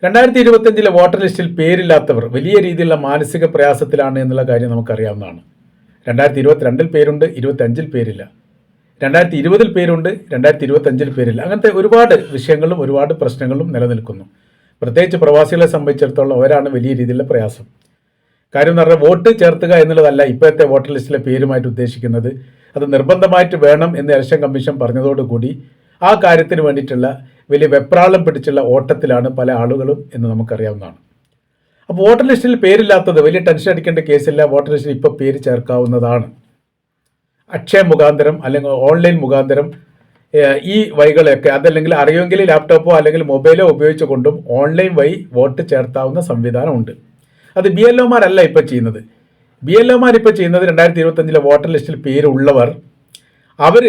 2025 voter ലിസ്റ്റിൽ പേരില്ലാത്തവർ വലിയ രീതിയിലുള്ള മാനസിക പ്രയാസത്തിലാണ് എന്നുള്ള കാര്യം നമുക്കറിയാവുന്നതാണ്. 2022 പേരുണ്ട്, 25 പേരില്ല. 2020 പേരുണ്ട്, 2025 പേരില്ല. അങ്ങനത്തെ ഒരുപാട് വിഷയങ്ങളും ഒരുപാട് പ്രശ്നങ്ങളും നിലനിൽക്കുന്നു. പ്രത്യേകിച്ച് പ്രവാസികളെ സംബന്ധിച്ചിടത്തോളം അവരാണ് വലിയ രീതിയിലുള്ള പ്രയാസം. കാര്യം എന്ന് പറഞ്ഞാൽ വോട്ട് ചേർത്തുക എന്നുള്ളതല്ല ഇപ്പോഴത്തെ വോട്ടർ ലിസ്റ്റിലെ പേരുമായിട്ട് ഉദ്ദേശിക്കുന്നത്. അത് നിർബന്ധമായിട്ട് വേണം എന്ന് ഇലക്ഷൻ കമ്മീഷൻ പറഞ്ഞതോടുകൂടി ആ കാര്യത്തിന് വേണ്ടിയിട്ടുള്ള വലിയ വെപ്രാളം പിടിച്ചുള്ള ഓട്ടത്തിലാണ് പല ആളുകളും എന്ന് നമുക്കറിയാവുന്നതാണ്. അപ്പോൾ വോട്ടർ ലിസ്റ്റിൽ പേരില്ലാത്തത് വലിയ ടെൻഷൻ അടിക്കേണ്ട കേസില്ല. വോട്ടർ ലിസ്റ്റിൽ ഇപ്പോൾ പേര് ചേർക്കാവുന്നതാണ്. അക്ഷയ മുഖാന്തരം അല്ലെങ്കിൽ ഓൺലൈൻ മുഖാന്തരം ഈ വഴികളൊക്കെ, അതല്ലെങ്കിൽ അറിയുമെങ്കിൽ ലാപ്ടോപ്പോ അല്ലെങ്കിൽ മൊബൈലോ ഉപയോഗിച്ചുകൊണ്ടും ഓൺലൈൻ വഴി വോട്ട് ചേർത്താവുന്ന സംവിധാനമുണ്ട്. അത് BLOമാരല്ല ഇപ്പോൾ ചെയ്യുന്നത്. BLOമാർ ഇപ്പോൾ ചെയ്യുന്നത് 2025 വോട്ടർ ലിസ്റ്റിൽ പേരുള്ളവർ അവർ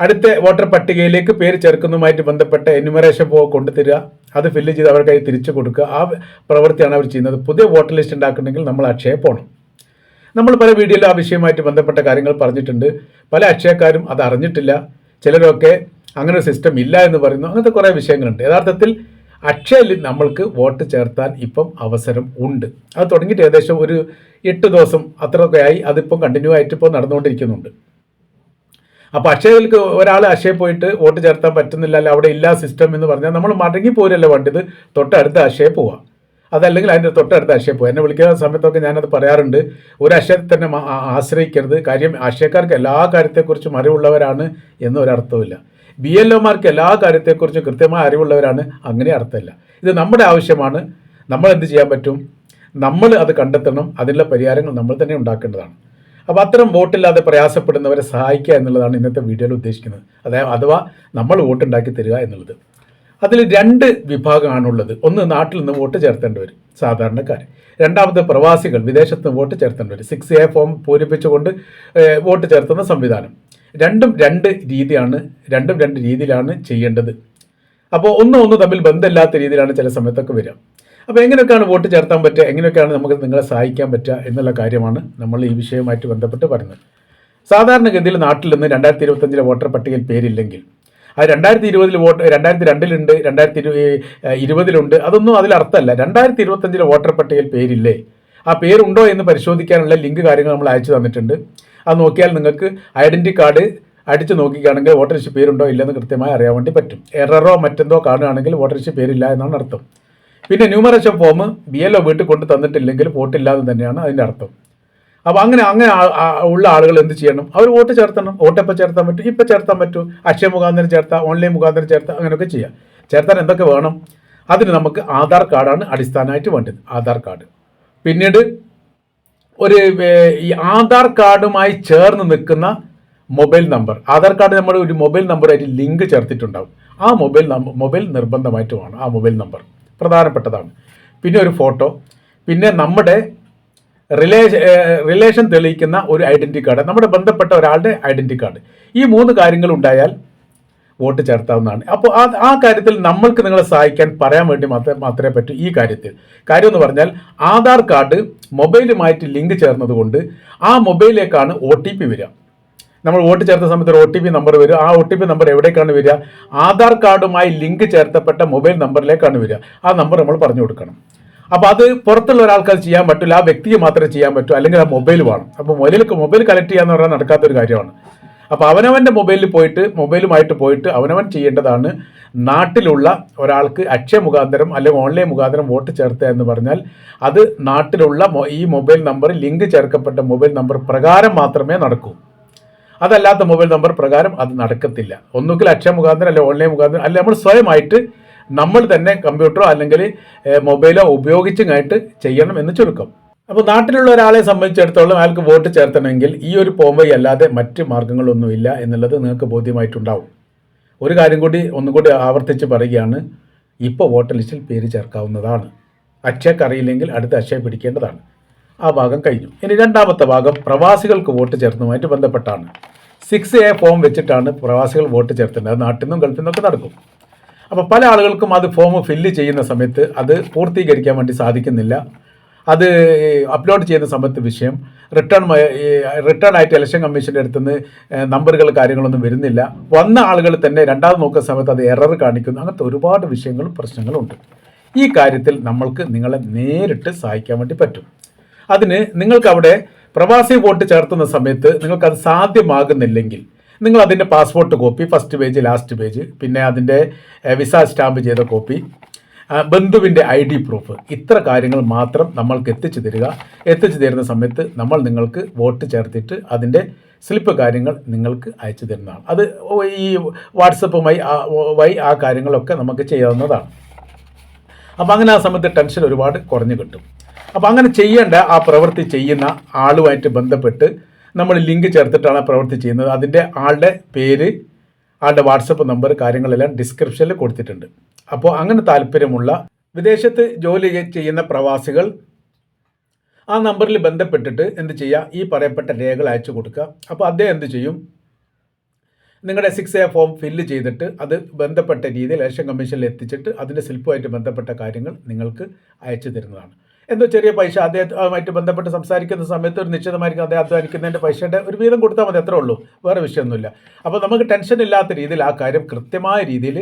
അടുത്ത വോട്ടർ പട്ടികയിലേക്ക് പേര് ചേർക്കുന്നതുമായിട്ട് ബന്ധപ്പെട്ട എന്യൂമറേഷൻ ഫോം കൊണ്ടുതരിക, അത് ഫില്ല് ചെയ്ത് അവർക്കായി തിരിച്ചു കൊടുക്കുക. ആ പ്രവൃത്തിയാണ് അവർ ചെയ്യുന്നത്. പുതിയ വോട്ടർ ലിസ്റ്റ് ഉണ്ടാക്കണമെങ്കിൽ നമ്മൾ അക്ഷയ പോകണം. നമ്മൾ പല വീഡിയോയിലും ആ വിഷയമായിട്ട് ബന്ധപ്പെട്ട കാര്യങ്ങൾ പറഞ്ഞിട്ടുണ്ട്. പല അക്ഷയക്കാരും അത് അറിഞ്ഞിട്ടില്ല. ചിലരൊക്കെ അങ്ങനെ ഒരു സിസ്റ്റം ഇല്ല എന്ന് പറയുന്നു. അങ്ങനത്തെ കുറേ വിഷയങ്ങളുണ്ട്. യഥാർത്ഥത്തിൽ അക്ഷയയിൽ നമ്മൾക്ക് വോട്ട് ചേർത്താൻ ഇപ്പം അവസരം ഉണ്ട്. അത് തുടങ്ങിയിട്ട് ഏകദേശം ഒരു 8 ദിവസം അത്രയൊക്കെ ആയി. അതിപ്പം കണ്ടിന്യൂ ആയിട്ട് ഇപ്പോൾ നടന്നുകൊണ്ടിരിക്കുന്നുണ്ട്. അപ്പോൾ അക്ഷയയിലേക്ക് ഒരാൾ അക്ഷയ പോയിട്ട് വോട്ട് ചേർത്താൻ പറ്റുന്നില്ല, അല്ല അവിടെ ഇല്ല സിസ്റ്റം എന്ന് പറഞ്ഞാൽ നമ്മൾ മടങ്ങി പോരല്ലേ വേണ്ടത്, തൊട്ടടുത്ത അക്ഷയ പോവാം. അതല്ലെങ്കിൽ അതിൻ്റെ തൊട്ടടുത്ത അക്ഷയ പോവുക. എന്നെ വിളിക്കുന്ന സമയത്തൊക്കെ ഞാനത് പറയാറുണ്ട്. ഒരു അക്ഷയത്തെ തന്നെ ആശ്രയിക്കരുത്. കാര്യം അക്ഷയക്കാർക്ക് എല്ലാ കാര്യത്തെക്കുറിച്ചും അറിവുള്ളവരാണ് എന്നൊരർത്ഥമില്ല. BLOമാർക്ക് എല്ലാ കാര്യത്തെക്കുറിച്ചും കൃത്യമായ അറിവുള്ളവരാണ്, അങ്ങനെ അർത്ഥമില്ല. ഇത് നമ്മുടെ ആവശ്യമാണ്. നമ്മൾ എന്ത് ചെയ്യാൻ പറ്റും? നമ്മൾ അത് കണ്ടെത്തണം. അതിനുള്ള പരിഹാരങ്ങൾ നമ്മൾ തന്നെ ഉണ്ടാക്കേണ്ടതാണ്. അപ്പോൾ അത്തരം വോട്ടില്ലാതെ പ്രയാസപ്പെടുന്നവരെ സഹായിക്കുക എന്നുള്ളതാണ് ഇന്നത്തെ വീഡിയോയിൽ ഉദ്ദേശിക്കുന്നത്. അഥവാ നമ്മൾ വോട്ടുണ്ടാക്കി തരിക എന്നുള്ളത്. അതിൽ 2 വിഭാഗമാണുള്ളത്. ഒന്ന് നാട്ടിൽ നിന്ന് വോട്ട് ചേർത്തേണ്ടവർ, സാധാരണക്കാർ. രണ്ടാമത് പ്രവാസികൾ, വിദേശത്ത് നിന്ന് വോട്ട് ചേർത്തേണ്ടവർ. 6A ഫോം പൂരിപ്പിച്ചുകൊണ്ട് വോട്ട് ചേർത്തുന്ന സംവിധാനം. രണ്ടും രണ്ട് രീതിയിലാണ് ചെയ്യേണ്ടത്. അപ്പോൾ ഒന്ന് തമ്മിൽ ബന്ധമില്ലാത്ത രീതിയിലാണ് ചില സമയത്തൊക്കെ വരിക. അപ്പോൾ എങ്ങനെയൊക്കെയാണ് വോട്ട് ചേർത്താൻ പറ്റുക, എങ്ങനെയൊക്കെയാണ് നമുക്ക് നിങ്ങളെ സഹായിക്കാൻ പറ്റുക എന്നുള്ള കാര്യമാണ് നമ്മൾ ഈ വിഷയവുമായിട്ട് ബന്ധപ്പെട്ട് പറയുന്നത്. സാധാരണഗതിയിൽ നാട്ടിൽ നിന്ന് 2025 വോട്ടർ പട്ടികയിൽ പേരില്ലെങ്കിൽ, അത് 2020 വോട്ട് 2002 2020 അതൊന്നും അതിലർത്ഥമല്ല. 2025 വോട്ടർ പട്ടികയിൽ പേരില്ലേ, ആ പേരുണ്ടോ എന്ന് പരിശോധിക്കാനുള്ള ലിങ്ക് കാര്യങ്ങൾ നമ്മൾ അയച്ചു തന്നിട്ടുണ്ട്. അത് നോക്കിയാൽ നിങ്ങൾക്ക് ഐഡൻറ്റി കാർഡ് അടിച്ച് നോക്കിക്കുകയാണെങ്കിൽ വോട്ടർ ലിസ്റ്റ് പേരുണ്ടോ ഇല്ലെന്ന് കൃത്യമായി അറിയാൻ വേണ്ടി പറ്റും. എററോ മറ്റെന്തോ കാണുകയാണെങ്കിൽ വോട്ടർ ലിസ്റ്റ് പേരില്ല എന്നാണ് അർത്ഥം. പിന്നെ ന്യൂമറേഷൻ ഫോം BLO വീട്ടിൽ കൊണ്ട് തന്നിട്ടില്ലെങ്കിൽ വോട്ടില്ലാതെ തന്നെയാണ് അതിൻ്റെ അർത്ഥം. അപ്പോൾ അങ്ങനെ ഉള്ള ആളുകൾ എന്ത് ചെയ്യണം? അവർ വോട്ട് ചേർത്തണം. വോട്ട് എപ്പോൾ ചേർത്താൻ പറ്റും? ഇപ്പോൾ ചേർത്താൻ പറ്റും. അക്ഷയ മുഖാന്തരം ചേർത്താം, ഓൺലൈൻ മുഖാന്തരം ചേർത്താം, അങ്ങനെയൊക്കെ ചെയ്യാം. ചേർത്താൻ എന്തൊക്കെ വേണം? അതിന് നമുക്ക് ആധാർ കാർഡാണ് അടിസ്ഥാനമായിട്ട് വേണ്ടത്. ആധാർ കാർഡ്. പിന്നീട് ഈ ആധാർ കാർഡുമായി ചേർന്ന് നിൽക്കുന്ന മൊബൈൽ നമ്പർ. ആധാർ കാർഡ് നമ്മൾ ഒരു മൊബൈൽ നമ്പറായിട്ട് ലിങ്ക് ചേർത്തിട്ടുണ്ടാവും. ആ മൊബൈൽ നിർബന്ധമായിട്ട് വേണം. ആ മൊബൈൽ നമ്പർ പ്രധാനപ്പെട്ടതാണ്. പിന്നെ ഒരു ഫോട്ടോ, പിന്നെ നമ്മുടെ റിലേഷൻ തെളിയിക്കുന്ന ഒരു ഐഡൻറ്റി കാർഡ്, നമ്മുടെ ബന്ധപ്പെട്ട ഒരാളുടെ ഐഡൻറ്റി കാർഡ്. ഈ 3 കാര്യങ്ങൾ ഉണ്ടായാൽ വോട്ട് ചേർത്താവുന്നതാണ്. അപ്പോൾ ആ കാര്യത്തിൽ നമ്മൾക്ക് നിങ്ങളെ സഹായിക്കാൻ പറയാൻ വേണ്ടി മാത്രമേ പറ്റൂ. ഈ കാര്യം എന്ന് പറഞ്ഞാൽ ആധാർ കാർഡ് മൊബൈലുമായിട്ട് ലിങ്ക് ചേർന്നതുകൊണ്ട് ആ മൊബൈലിലേക്കാണ് OTP വരിക. നമ്മൾ വോട്ട് ചേർത്ത സമയത്ത് ഒരു OTP നമ്പർ വരും. ആ OTP നമ്പർ എവിടേക്കാണ് വരിക? ആധാർ കാർഡുമായി ലിങ്ക് ചേർത്തപ്പെട്ട മൊബൈൽ നമ്പറിലേക്കാണ് വരിക. ആ നമ്പർ നമ്മൾ പറഞ്ഞു കൊടുക്കണം. അപ്പോൾ അത് പുറത്തുള്ള ഒരാൾക്ക് അത് ചെയ്യാൻ പറ്റില്ല. ആ വ്യക്തിക്ക് മാത്രമേ ചെയ്യാൻ പറ്റൂ. അല്ലെങ്കിൽ ആ മൊബൈൽ വേണം. അപ്പോൾ മൊബൈൽ കളക്ട് ചെയ്യാന്ന് പറഞ്ഞാൽ നടക്കാത്തൊരു കാര്യമാണ്. അപ്പോൾ അവനവൻ്റെ മൊബൈലുമായിട്ട് പോയിട്ട് അവനവൻ ചെയ്യേണ്ടതാണ്. നാട്ടിലുള്ള ഒരാൾക്ക് അക്ഷയ മുഖാന്തരം അല്ലെങ്കിൽ ഓൺലൈൻ മുഖാന്തരം വോട്ട് ചേർത്തുക എന്ന് പറഞ്ഞാൽ അത് നാട്ടിലുള്ള ഈ മൊബൈൽ നമ്പർ ലിങ്ക് ചേർക്കപ്പെട്ട മൊബൈൽ നമ്പർ പ്രകാരം മാത്രമേ നടക്കൂ. അതല്ലാത്ത മൊബൈൽ നമ്പർ പ്രകാരം അത് നടക്കത്തില്ല. ഒന്നുകിൽ അക്ഷയ മുഖാന്തരം അല്ലെങ്കിൽ ഓൺലൈൻ മുഖാന്തരം, അല്ലെങ്കിൽ നമ്മൾ സ്വയമായിട്ട് നമ്മൾ തന്നെ കമ്പ്യൂട്ടറോ അല്ലെങ്കിൽ മൊബൈലോ ഉപയോഗിച്ചുമായിട്ട് ചെയ്യണം എന്ന് ചുരുക്കം. അപ്പോൾ നാട്ടിലുള്ള ഒരാളെ സംബന്ധിച്ചിടത്തോളം അയാൾക്ക് വോട്ട് ചേർത്തണമെങ്കിൽ ഈ ഒരു പോംവഴി അല്ലാതെ മറ്റ് മാർഗ്ഗങ്ങളൊന്നുമില്ല എന്നുള്ളത് നിങ്ങൾക്ക് ബോധ്യമായിട്ടുണ്ടാവും. ഒരു കാര്യം ഒന്നുകൂടി ആവർത്തിച്ച് പറയുകയാണ്. ഇപ്പോൾ വോട്ടർ ലിസ്റ്റിൽ പേര് ചേർക്കാവുന്നതാണ്. അക്ഷയക്ക് അറിയില്ലെങ്കിൽ അടുത്ത അക്ഷയ പിടിക്കേണ്ടതാണ്. ആ ഭാഗം കഴിഞ്ഞു. ഇനി രണ്ടാമത്തെ ഭാഗം പ്രവാസികൾക്ക് വോട്ട് ചേർന്നതുമായിട്ട് ബന്ധപ്പെട്ടാണ്. 6A ഫോം വെച്ചിട്ടാണ് പ്രവാസികൾ വോട്ട് ചേർത്തേണ്ടത്. അത് നാട്ടിൽ നിന്നും ഗൾഫിൽ നിന്നൊക്കെ നടക്കും. അപ്പോൾ പല ആളുകൾക്കും അത് ഫോം ഫില്ല് ചെയ്യുന്ന സമയത്ത് അത് പൂർത്തീകരിക്കാൻ വേണ്ടി സാധിക്കുന്നില്ല. അത് അപ്ലോഡ് ചെയ്യുന്ന സമയത്ത് വിഷയം റിട്ടേൺ ആയിട്ട് ഇലക്ഷൻ കമ്മീഷൻ്റെ അടുത്തുനിന്ന് നമ്പറുകൾ കാര്യങ്ങളൊന്നും വരുന്നില്ല. വന്ന ആളുകൾ തന്നെ രണ്ടാമത് നോക്കുന്ന സമയത്ത് അത് എറർ കാണിക്കുന്നു. അങ്ങനത്തെ ഒരുപാട് വിഷയങ്ങളും പ്രശ്നങ്ങളുണ്ട്. ഈ കാര്യത്തിൽ നമ്മൾക്ക് നിങ്ങളെ നേരിട്ട് സഹായിക്കാൻ വേണ്ടി പറ്റും. അതിന് നിങ്ങൾക്ക് അവിടെ പ്രവാസി വോട്ട് ചേർത്തുന്ന സമയത്ത് നിങ്ങൾക്കത് സാധ്യമാകുന്നില്ലെങ്കിൽ നിങ്ങൾ അതിൻ്റെ passport copy, first page, last page, പിന്നെ അതിൻ്റെ വിസ സ്റ്റാമ്പ് ചെയ്ത കോപ്പി, ബന്ധുവിൻ്റെ ID പ്രൂഫ്, ഇത്ര കാര്യങ്ങൾ മാത്രം നമ്മൾക്ക് എത്തിച്ചു തരുന്ന സമയത്ത് നമ്മൾ നിങ്ങൾക്ക് വോട്ട് ചേർത്തിട്ട് അതിൻ്റെ സ്ലിപ്പ് കാര്യങ്ങൾ നിങ്ങൾക്ക് അയച്ചു തരുന്നതാണ്. അത് ഈ വാട്സപ്പുമായി ആ കാര്യങ്ങളൊക്കെ നമുക്ക് ചെയ്യാവുന്നതാണ്. അപ്പോൾ അങ്ങനെ ആ സമയത്ത് ടെൻഷൻ ഒരുപാട് കുറഞ്ഞു കിട്ടും. അപ്പോൾ അങ്ങനെ ചെയ്യേണ്ട ആ പ്രവൃത്തി ചെയ്യുന്ന ആളുമായിട്ട് ബന്ധപ്പെട്ട് നമ്മൾ ലിങ്ക് ചേർത്തിട്ടാണ് ആ പ്രവൃത്തി ചെയ്യുന്നത്. അതിൻ്റെ ആളുടെ പേര്, ആളുടെ വാട്സപ്പ് നമ്പർ കാര്യങ്ങളെല്ലാം ഡിസ്ക്രിപ്ഷനിൽ കൊടുത്തിട്ടുണ്ട്. അപ്പോൾ അങ്ങനെ താല്പര്യമുള്ള വിദേശത്ത് ജോലി ചെയ്യുന്ന പ്രവാസികൾ ആ നമ്പറിൽ ബന്ധപ്പെട്ടിട്ട് എന്ത് ചെയ്യുക, ഈ പറയപ്പെട്ട രേഖകൾ അയച്ചു കൊടുക്കുക. അപ്പോൾ അദ്ദേഹം എന്ത് ചെയ്യും, നിങ്ങളുടെ 6A ഫോം ഫില്ല് ചെയ്തിട്ട് അത് ബന്ധപ്പെട്ട രീതിയിൽ ഇലക്ഷൻ കമ്മീഷനിൽ എത്തിച്ചിട്ട് അതിൻ്റെ സ്ലിപ്പുമായിട്ട് ബന്ധപ്പെട്ട കാര്യങ്ങൾ നിങ്ങൾക്ക് അയച്ചു തരുന്നതാണ്. എന്തോ ചെറിയ പൈസ അദ്ദേഹമായിട്ട് ബന്ധപ്പെട്ട് സംസാരിക്കുന്ന സമയത്ത് ഒരു നിശ്ചിതമായിരിക്കും അദ്ദേഹം അധ്വാനിക്കുന്നതിൻ്റെ പൈസയുടെ ഒരു വീതം കൊടുത്താൽ മതി, അത്രേ ഉള്ളൂ, വേറെ വിഷയമൊന്നുമില്ല. അപ്പോൾ നമുക്ക് ടെൻഷൻ ഇല്ലാത്ത രീതിയിൽ ആ കാര്യം കൃത്യമായ രീതിയിൽ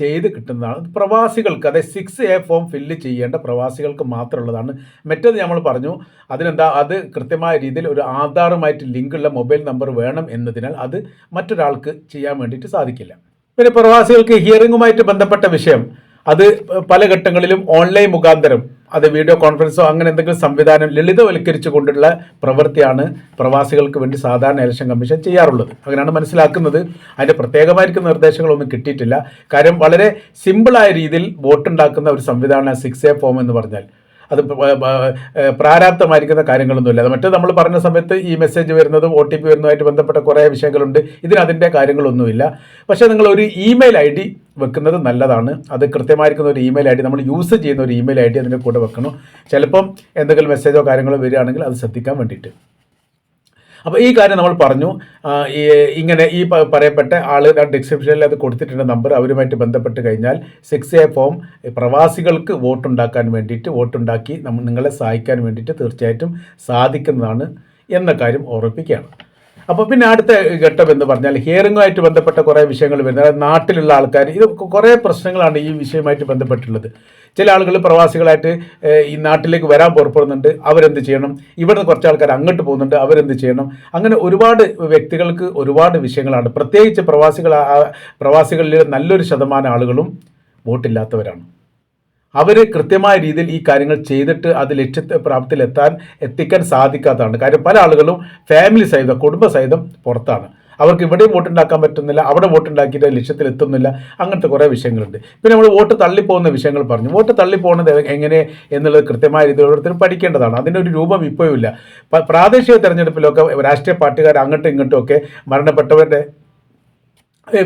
ചെയ്ത് കിട്ടുന്നതാണ്. പ്രവാസികൾക്ക്, അതായത് 6A ഫോം ഫില്ല് ചെയ്യേണ്ട പ്രവാസികൾക്ക് മാത്രമുള്ളതാണ്. മറ്റേത് നമ്മൾ പറഞ്ഞു അതിനെന്താ, അത് കൃത്യമായ രീതിയിൽ ഒരു ആധാറുമായിട്ട് ലിങ്കുള്ള മൊബൈൽ നമ്പർ വേണം എന്നതിനാൽ അത് മറ്റൊരാൾക്ക് ചെയ്യാൻ വേണ്ടിയിട്ട് സാധിക്കില്ല. പിന്നെ പ്രവാസികൾക്ക് ഹിയറിങ്ങുമായിട്ട് ബന്ധപ്പെട്ട വിഷയം, അത് പല ഘട്ടങ്ങളിലും ഓൺലൈൻ മുഖാന്തരം, അത് വീഡിയോ കോൺഫറൻസോ അങ്ങനെ എന്തെങ്കിലും സംവിധാനം ലളിതവൽക്കരിച്ചു കൊണ്ടുള്ള പ്രവൃത്തിയാണ് പ്രവാസികൾക്ക് വേണ്ടി സാധാരണ ഇലക്ഷൻ കമ്മീഷൻ ചെയ്യാറുള്ളത്. അങ്ങനെയാണ് മനസ്സിലാക്കുന്നത്. അതിൻ്റെ പ്രത്യേകമായിരിക്കുന്ന നിർദ്ദേശങ്ങളൊന്നും കിട്ടിയിട്ടില്ല. കാര്യം വളരെ സിമ്പിളായ രീതിയിൽ വോട്ടുണ്ടാക്കുന്ന ഒരു സംവിധാനമാണ് 6A ഫോം എന്ന് പറഞ്ഞാൽ. അത് പ്രാരാബ്ധമായിരിക്കുന്ന കാര്യങ്ങളൊന്നുമില്ല. അത് മറ്റേ നമ്മൾ പറഞ്ഞ സമയത്ത് ഈ മെസ്സേജ് വരുന്നതും OTP വരുന്നതുമായിട്ട് ബന്ധപ്പെട്ട കുറേ വിഷയങ്ങളുണ്ട്. അതിൻ്റെ കാര്യങ്ങളൊന്നുമില്ല. പക്ഷേ നിങ്ങൾ ഒരു ഇമെയിൽ ID വെക്കുന്നത് നല്ലതാണ്. അത് കൃത്യമായിരിക്കുന്ന ഒരു ഇമെയിൽ ID, നമ്മൾ യൂസ് ചെയ്യുന്ന ഒരു ഇമെയിൽ ID അതിൻ്റെ കൂടെ വെക്കണം. ചിലപ്പം എന്തെങ്കിലും മെസ്സേജോ കാര്യങ്ങളോ വരികയാണെങ്കിൽ അത് ശ്രദ്ധിക്കാൻ വേണ്ടിയിട്ട്. അപ്പോൾ ഈ കാര്യം നമ്മൾ പറഞ്ഞു. ഇങ്ങനെ ഈ പറയപ്പെട്ട ആൾ ഡിസ്ക്രിപ്ഷനിൽ അത് കൊടുത്തിട്ടുണ്ട് നമ്പർ, അവരുമായിട്ട് ബന്ധപ്പെട്ട് കഴിഞ്ഞാൽ 6A ഫോം പ്രവാസികൾക്ക് വോട്ടുണ്ടാക്കാൻ വേണ്ടിയിട്ട്, വോട്ടുണ്ടാക്കി നിങ്ങളെ സഹായിക്കാൻ വേണ്ടിയിട്ട് തീർച്ചയായിട്ടും സാധിക്കുന്നതാണ് എന്ന കാര്യം ഓർമ്മിപ്പിക്കുകയാണ്. അപ്പോൾ പിന്നെ അടുത്ത ഘട്ടം എന്ന് പറഞ്ഞാൽ ഹിയറിങ്ങുമായിട്ട് ബന്ധപ്പെട്ട കുറേ വിഷയങ്ങൾ വരുന്നത്, അതായത് നാട്ടിലുള്ള ആൾക്കാർ, ഇത് കുറേ പ്രശ്നങ്ങളാണ് ഈ വിഷയമായിട്ട് ബന്ധപ്പെട്ടുള്ളത്. ചില ആളുകൾ പ്രവാസികളായിട്ട് ഈ നാട്ടിലേക്ക് വരാൻ പുറപ്പെടുന്നുണ്ട്, അവരെന്ത് ചെയ്യണം, ഇവിടുന്ന് കുറച്ച് ആൾക്കാർ അങ്ങോട്ട് പോകുന്നുണ്ട്, അവരെന്ത് ചെയ്യണം, അങ്ങനെ ഒരുപാട് വ്യക്തികൾക്ക് ഒരുപാട് വിഷയങ്ങളാണ്. പ്രത്യേകിച്ച് പ്രവാസികളിൽ നല്ലൊരു ശതമാനം ആളുകളും വോട്ടില്ലാത്തവരാണ്. അവർ കൃത്യമായ രീതിയിൽ ഈ കാര്യങ്ങൾ ചെയ്തിട്ട് അത് എത്തിക്കാൻ സാധിക്കാത്തതാണ്. കാര്യം പല ആളുകളും ഫാമിലി സഹിതം, കുടുംബസഹിതം പുറത്താണ്. അവർക്ക് ഇവിടെയും വോട്ടുണ്ടാക്കാൻ പറ്റുന്നില്ല, അവിടെ വോട്ടുണ്ടാക്കിയിട്ട് ലക്ഷ്യത്തിലെത്തുന്നില്ല. അങ്ങനത്തെ കുറേ വിഷയങ്ങളുണ്ട്. പിന്നെ നമ്മൾ വോട്ട് തള്ളിപ്പോകുന്ന വിഷയങ്ങൾ പറഞ്ഞു. വോട്ട് തള്ളിപ്പോകുന്നത് എങ്ങനെ എന്നുള്ളത് കൃത്യമായ രീതിയിൽ ഓരോരുത്തരും പഠിക്കേണ്ടതാണ്. അതിൻ്റെ ഒരു രൂപം ഇപ്പോഴും ഇല്ല. പ്രാദേശിക തെരഞ്ഞെടുപ്പിലൊക്കെ രാഷ്ട്രീയ പാർട്ടിക്കാർ അങ്ങോട്ടും ഇങ്ങോട്ടും ഒക്കെ മരണപ്പെട്ടവരുടെ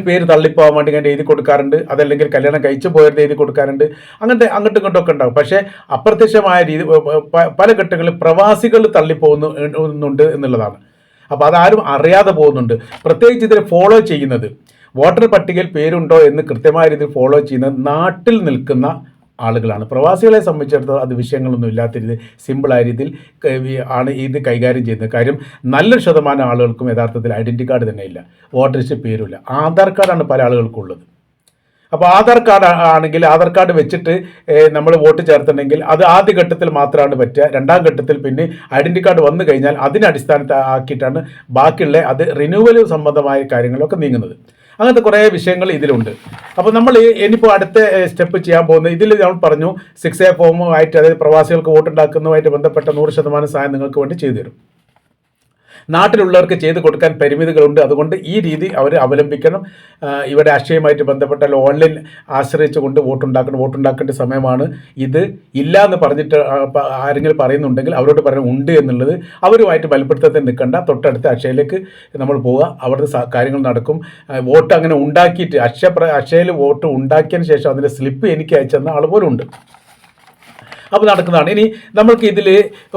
പേര് തള്ളിപ്പോകാൻ വേണ്ടി ഞാൻ എഴുതി കൊടുക്കാറുണ്ട്. അതല്ലെങ്കിൽ കല്യാണം കഴിച്ചു പോയവരുടെ എഴുതി കൊടുക്കാറുണ്ട്. അങ്ങനത്തെ അങ്ങോട്ടും ഇങ്ങോട്ടും ഒക്കെ ഉണ്ടാകും. പക്ഷേ അപ്രത്യക്ഷമായ രീതി പല ഘട്ടങ്ങളിൽ പ്രവാസികൾ തള്ളിപ്പോകുന്നുണ്ട് എന്നുള്ളതാണ്. അപ്പോൾ അതാരും അറിയാതെ പോകുന്നുണ്ട്. പ്രത്യേകിച്ച് ഇതിൽ ഫോളോ ചെയ്യുന്നത്, വോട്ടർ പട്ടികയിൽ പേരുണ്ടോ എന്ന് കൃത്യമായ രീതിയിൽ ഫോളോ ചെയ്യുന്നത് നാട്ടിൽ നിൽക്കുന്ന ആളുകളാണ്. പ്രവാസികളെ സംബന്ധിച്ചിടത്തോളം അത് വിഷയങ്ങളൊന്നും ഇല്ലാത്ത രീതിയിൽ സിമ്പിളായ രീതിയിൽ ആണ് ഇത് കൈകാര്യം ചെയ്യുന്നത്. കാര്യം നല്ലൊരു ശതമാനം ആളുകൾക്കും യഥാർത്ഥത്തിൽ ഐഡൻറ്റി കാർഡ് തന്നെ ഇല്ല, വോട്ടർ ലിസ്റ്റ് പേരുമില്ല. ആധാർ കാർഡാണ് പല ആളുകൾക്കും ഉള്ളത്. അപ്പോൾ ആധാർ കാർഡ് ആണെങ്കിൽ ആധാർ കാർഡ് വെച്ചിട്ട് നമ്മൾ വോട്ട് ചേർത്തിട്ടുണ്ടെങ്കിൽ അത് ആദ്യ ഘട്ടത്തിൽ മാത്രമാണ് പറ്റുക. രണ്ടാം ഘട്ടത്തിൽ പിന്നെ ഐഡൻറ്റി കാർഡ് വന്നു കഴിഞ്ഞാൽ അതിനെ അടിസ്ഥാനമാക്കിയിട്ടാണ് ബാക്കിയുള്ള അത് റിന്യൂവൽ സംബന്ധമായ കാര്യങ്ങളൊക്കെ നീങ്ങുന്നത്. അങ്ങനത്തെ കുറേ വിഷയങ്ങൾ ഇതിലുണ്ട്. അപ്പോൾ നമ്മൾ ഇനിയിപ്പോൾ അടുത്ത സ്റ്റെപ്പ് ചെയ്യാൻ പോകുന്നത്, ഇതിൽ നമ്മൾ പറഞ്ഞു 6A ഫോമുമായിട്ട്, അതായത് പ്രവാസികൾക്ക് വോട്ടുണ്ടാക്കുന്നതുമായിട്ട് ബന്ധപ്പെട്ട 100% സഹായം നിങ്ങൾക്ക് വേണ്ടി ചെയ്തു തരും. നാട്ടിലുള്ളവർക്ക് ചെയ്ത് കൊടുക്കാൻ പരിമിതികളുണ്ട്. അതുകൊണ്ട് ഈ രീതി അവർ അവലംബിക്കണം. ഇവിടെ അക്ഷയമായിട്ട് ബന്ധപ്പെട്ട ഓൺലൈൻ ആശ്രയിച്ചുകൊണ്ട് വോട്ടുണ്ടാക്കേണ്ട സമയമാണ് ഇത്. ഇല്ല എന്ന് പറഞ്ഞിട്ട് ആരെങ്കിലും പറയുന്നുണ്ടെങ്കിൽ അവരോട് പറയാൻ ഉണ്ട് എന്നുള്ളത്. അവരുമായിട്ട് ബലപ്പെടുത്തത്തിൽ നിൽക്കേണ്ട, തൊട്ടടുത്ത അക്ഷയയിലേക്ക് നമ്മൾ പോവുക, അവിടുത്തെ കാര്യങ്ങൾ നടക്കും. വോട്ട് അങ്ങനെ ഉണ്ടാക്കിയിട്ട് അക്ഷയയിൽ വോട്ട് ഉണ്ടാക്കിയതിന് ശേഷം അതിൻ്റെ സ്ലിപ്പ് എനിക്ക് അയച്ചെന്ന ആൾ പോലും ഉണ്ട്. അപ്പോൾ നടക്കുന്നതാണ്. ഇനി നമ്മൾക്ക് ഇതിൽ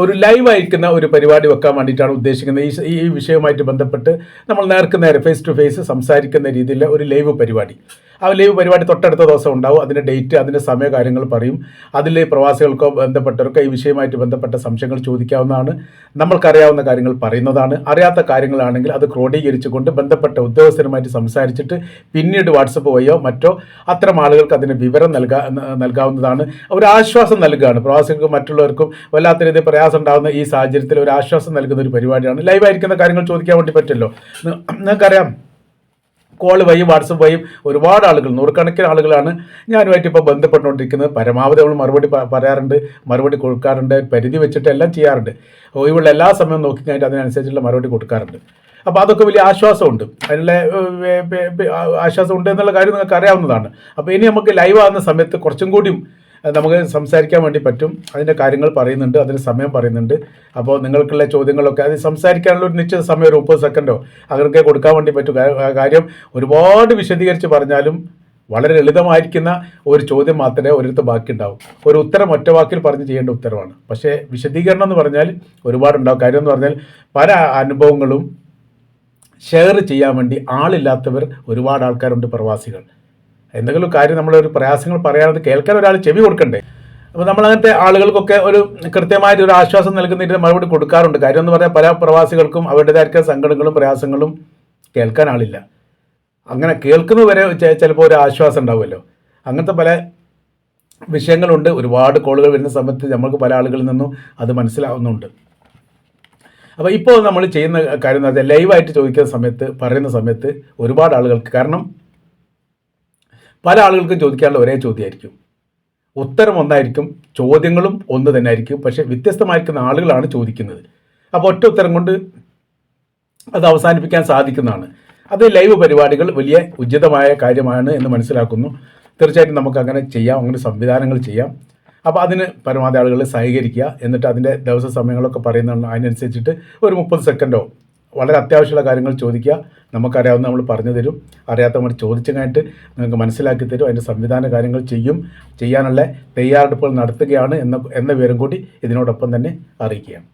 ഒരു ലൈവ് അയക്കുന്ന ഒരു പരിപാടി വെക്കാൻ വേണ്ടിയിട്ടാണ് ഉദ്ദേശിക്കുന്നത്. ഈ വിഷയവുമായിട്ട് ബന്ധപ്പെട്ട് നമ്മൾ നേർക്ക് നേരെ ഫേസ് ടു ഫേസ് സംസാരിക്കുന്ന രീതിയിലുള്ള ഒരു ലൈവ് പരിപാടി. ആ ലൈവ് പരിപാടി തൊട്ടടുത്ത ദിവസം ഉണ്ടാവും. അതിൻ്റെ ഡേറ്റ്, അതിൻ്റെ സമയ കാര്യങ്ങൾ പറയും. അതിൽ പ്രവാസികൾക്കോ ബന്ധപ്പെട്ടവർക്കോ ഈ വിഷയമായിട്ട് ബന്ധപ്പെട്ട സംശയങ്ങൾ ചോദിക്കാവുന്നതാണ്. നമ്മൾക്കറിയാവുന്ന കാര്യങ്ങൾ പറയുന്നതാണ്. അറിയാത്ത കാര്യങ്ങളാണെങ്കിൽ അത് ക്രോഡീകരിച്ചുകൊണ്ട് ബന്ധപ്പെട്ട ഉദ്യോഗസ്ഥരുമായിട്ട് സംസാരിച്ചിട്ട് പിന്നീട് വാട്സപ്പ് വഴിയോ മറ്റോ അത്തരം ആളുകൾക്ക് അതിന് വിവരം നൽകാവുന്നതാണ്. ഒരു ആശ്വാസം നൽകുകയാണ് പ്രവാസികൾക്കും മറ്റുള്ളവർക്കും. വല്ലാത്ത രീതിയിൽ പ്രയാസം ഉണ്ടാകുന്ന ഈ സാഹചര്യത്തിൽ ഒരു ആശ്വാസം നൽകുന്ന ഒരു പരിപാടിയാണ്. ലൈവായിരിക്കുന്ന കാര്യങ്ങൾ ചോദിക്കാൻ വേണ്ടി പറ്റുമല്ലോ. നിങ്ങൾക്കറിയാം, കോൾ വഴിയും വാട്സപ്പ് വഴിയും ഒരുപാട് ആളുകൾ, നൂറുകണക്കിന് ആളുകളാണ് ഞാനുമായിട്ട് ഇപ്പോൾ ബന്ധപ്പെട്ടുകൊണ്ടിരിക്കുന്നത്. പരമാവധി നമ്മൾ മറുപടി പറയാറുണ്ട്, മറുപടി കൊടുക്കാറുണ്ട്, പരിധി വെച്ചിട്ട് എല്ലാം ചെയ്യാറുണ്ട്. ഒഴിവുള്ള എല്ലാ സമയവും നോക്കിക്കഴിഞ്ഞിട്ട് അതിനനുസരിച്ചുള്ള മറുപടി കൊടുക്കാറുണ്ട്. അപ്പോൾ അതൊക്കെ വലിയ ആശ്വാസമുണ്ട്. അതിനുള്ള ആശ്വാസമുണ്ട് എന്നുള്ള കാര്യം നിങ്ങൾക്ക് അറിയാവുന്നതാണ്. അപ്പോൾ ഇനി നമുക്ക് ലൈവ് ആകുന്ന സമയത്ത് കുറച്ചും കൂടിയും നമുക്ക് സംസാരിക്കാൻ വേണ്ടി പറ്റും. അതിൻ്റെ കാര്യങ്ങൾ പറയുന്നുണ്ട്, അതിന് സമയം പറയുന്നുണ്ട്. അപ്പോൾ നിങ്ങൾക്കുള്ള ചോദ്യങ്ങളൊക്കെ അത് സംസാരിക്കാനുള്ള ഒരു നിശ്ചിത സമയം, ഒരു 30 സെക്കൻഡോ അങ്ങനെയൊക്കെ കൊടുക്കാൻ വേണ്ടി പറ്റും. കാര്യം ഒരുപാട് വിശദീകരിച്ച് പറഞ്ഞാലും വളരെ ലളിതമായിരിക്കുന്ന ഒരു ചോദ്യം മാത്രമേ ഒരിടത്ത് ബാക്കിയുണ്ടാവും. ഒരു ഉത്തരം ഒറ്റ വാക്കിൽ പറഞ്ഞ് ചെയ്യേണ്ട ഉത്തരവാണ്. പക്ഷേ വിശദീകരണം എന്ന് പറഞ്ഞാൽ ഒരുപാടുണ്ടാവും. കാര്യം എന്ന് പറഞ്ഞാൽ പല അനുഭവങ്ങളും ഷെയർ ചെയ്യാൻ വേണ്ടി ആളില്ലാത്തവർ ഒരുപാട് ആൾക്കാരുണ്ട്, പ്രവാസികൾ. എന്തെങ്കിലും കാര്യം നമ്മളൊരു പ്രയാസങ്ങൾ പറയാതെ കേൾക്കാൻ ഒരാൾ ചെവി കൊടുക്കണ്ടേ. അപ്പോൾ നമ്മളങ്ങനത്തെ ആളുകൾക്കൊക്കെ ഒരു കൃത്യമായിട്ട് ഒരു ആശ്വാസം നൽകുന്നതിന് മറുപടി കൊടുക്കാറുണ്ട്. കാര്യം എന്ന് പറഞ്ഞാൽ പല പ്രവാസികൾക്കും അവരുടേതായിരിക്കുന്ന സങ്കടങ്ങളും പ്രയാസങ്ങളും കേൾക്കാൻ ആളില്ല. അങ്ങനെ കേൾക്കുന്നത് വരെ ചിലപ്പോൾ ഒരു ആശ്വാസം ഉണ്ടാവുമല്ലോ. അങ്ങനത്തെ പല വിഷയങ്ങളുണ്ട്. ഒരുപാട് കോളുകൾ വരുന്ന സമയത്ത് നമ്മൾക്ക് പല ആളുകളിൽ നിന്നും അത് മനസ്സിലാവുന്നുണ്ട്. അപ്പോൾ ഇപ്പോൾ നമ്മൾ ചെയ്യുന്ന കാര്യം എന്ന് പറഞ്ഞാൽ ലൈവായിട്ട് ചോദിക്കുന്ന സമയത്ത്, പറയുന്ന സമയത്ത് ഒരുപാട് ആളുകൾക്ക്, കാരണം പല ആളുകൾക്കും ചോദിക്കാനുള്ള ഒരേ ചോദ്യമായിരിക്കും, ഉത്തരം ഒന്നായിരിക്കും, ചോദ്യങ്ങളും ഒന്ന് തന്നെ ആയിരിക്കും. പക്ഷേ വ്യത്യസ്തമായിരിക്കുന്ന ആളുകളാണ് ചോദിക്കുന്നത്. അപ്പോൾ ഒറ്റ ഉത്തരം കൊണ്ട് അത് അവസാനിപ്പിക്കാൻ സാധിക്കുന്നതാണ്. അത് ലൈവ് പരിപാടികൾ വലിയ ഉചിതമായ കാര്യമാണ് എന്ന് മനസ്സിലാക്കുന്നു. തീർച്ചയായിട്ടും നമുക്ക് അങ്ങനെ ചെയ്യാം, അങ്ങനെ സംവിധാനങ്ങൾ ചെയ്യാം. അപ്പോൾ അതിന് പരമാവധി ആളുകൾ സഹകരിക്കുക. എന്നിട്ട് അതിൻ്റെ ദിവസ സമയങ്ങളൊക്കെ പറയുന്നതാണ്. അതിനനുസരിച്ചിട്ട് ഒരു 30 സെക്കൻഡോ വളരെ അത്യാവശ്യമുള്ള കാര്യങ്ങൾ ചോദിക്കുക. നമുക്കറിയാവുന്ന നമ്മൾ പറഞ്ഞു തരും, അറിയാത്ത നമ്മൾ ചോദിച്ചു കഴിഞ്ഞിട്ട് നിങ്ങൾക്ക് മനസ്സിലാക്കി തരും. അതിൻ്റെ സംവിധാന കാര്യങ്ങൾ ചെയ്യാനുള്ള തയ്യാറെടുപ്പുകൾ നടത്തുകയാണ് എന്ന വിവരം കൂടി ഇതിനോടൊപ്പം തന്നെ അറിയിക്കുകയാണ്.